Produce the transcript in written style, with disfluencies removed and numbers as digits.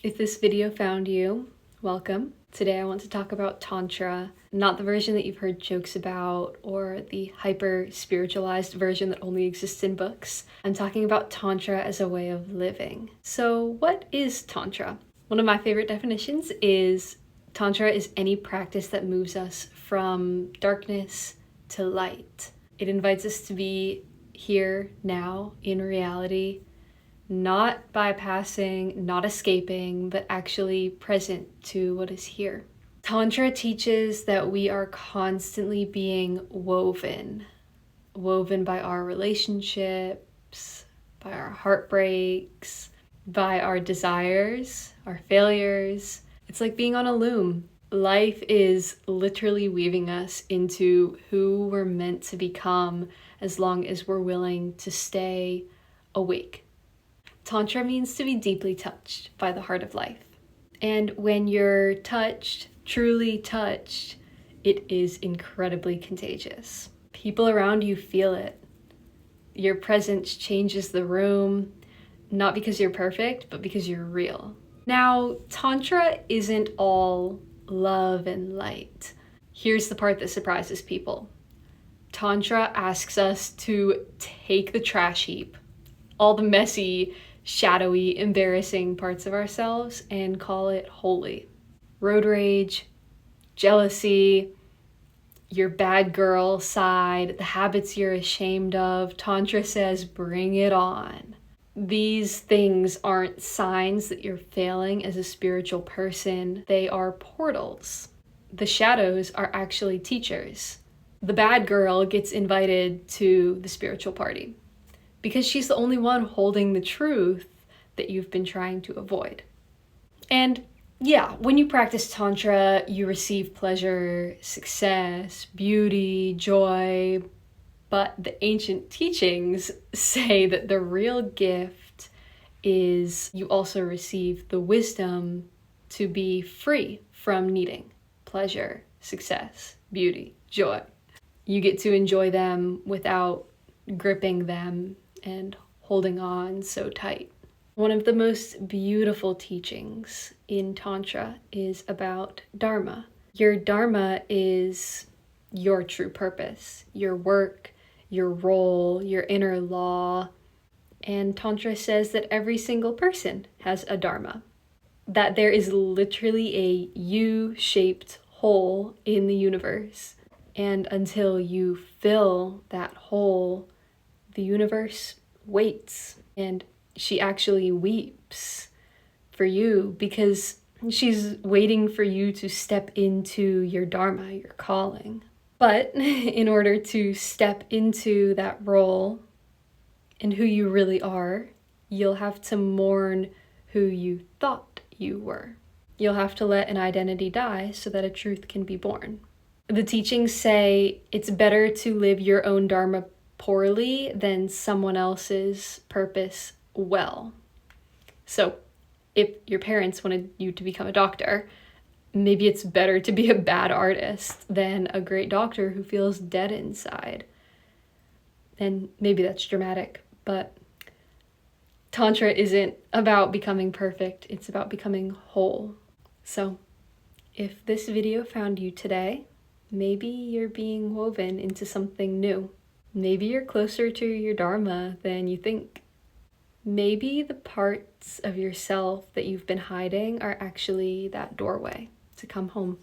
If this video found you, welcome. Today I want to talk about Tantra, not the version that you've heard jokes about or the hyper-spiritualized version that only exists in books. I'm talking about Tantra as a way of living. So what is Tantra? One of my favorite definitions is Tantra is any practice that moves us from darkness to light. It invites us to be here, now, in reality, not bypassing, not escaping, but actually present to what is here. Tantra teaches that we are constantly being woven by our relationships, by our heartbreaks, by our desires, our failures. It's like being on a loom. Life is literally weaving us into who we're meant to become as long as we're willing to stay awake. Tantra means to be deeply touched by the heart of life. And when you're touched, truly touched, it is incredibly contagious. People around you feel it. Your presence changes the room, not because you're perfect, but because you're real. Now, Tantra isn't all love and light. Here's the part that surprises people. Tantra asks us to take the trash heap, all the messy, shadowy, embarrassing parts of ourselves, and call it holy. Road rage, jealousy, your bad girl side, the habits you're ashamed of. Tantra says, bring it on. These things aren't signs that you're failing as a spiritual person. They are portals. The shadows are actually teachers. The bad girl gets invited to the spiritual party because she's the only one holding the truth that you've been trying to avoid. And yeah, when you practice Tantra, you receive pleasure, success, beauty, joy, but the ancient teachings say that the real gift is you also receive the wisdom to be free from needing pleasure, success, beauty, joy. You get to enjoy them without gripping them and holding on so tight. One of the most beautiful teachings in Tantra is about Dharma. Your Dharma is your true purpose, your work, your role, your inner law. And Tantra says that every single person has a Dharma, that there is literally a U-shaped hole in the universe. And until you fill that hole, the universe waits, and she actually weeps for you because she's waiting for you to step into your Dharma, your calling. But in order to step into that role and who you really are, you'll have to mourn who you thought you were. You'll have to let an identity die so that a truth can be born. The teachings say it's better to live your own Dharma poorly than someone else's purpose well. So if your parents wanted you to become a doctor, maybe it's better to be a bad artist than a great doctor who feels dead inside. And maybe that's dramatic, but Tantra isn't about becoming perfect, it's about becoming whole. So if this video found you today, maybe you're being woven into something new. Maybe you're closer to your Dharma than you think. Maybe the parts of yourself that you've been hiding are actually that doorway to come home.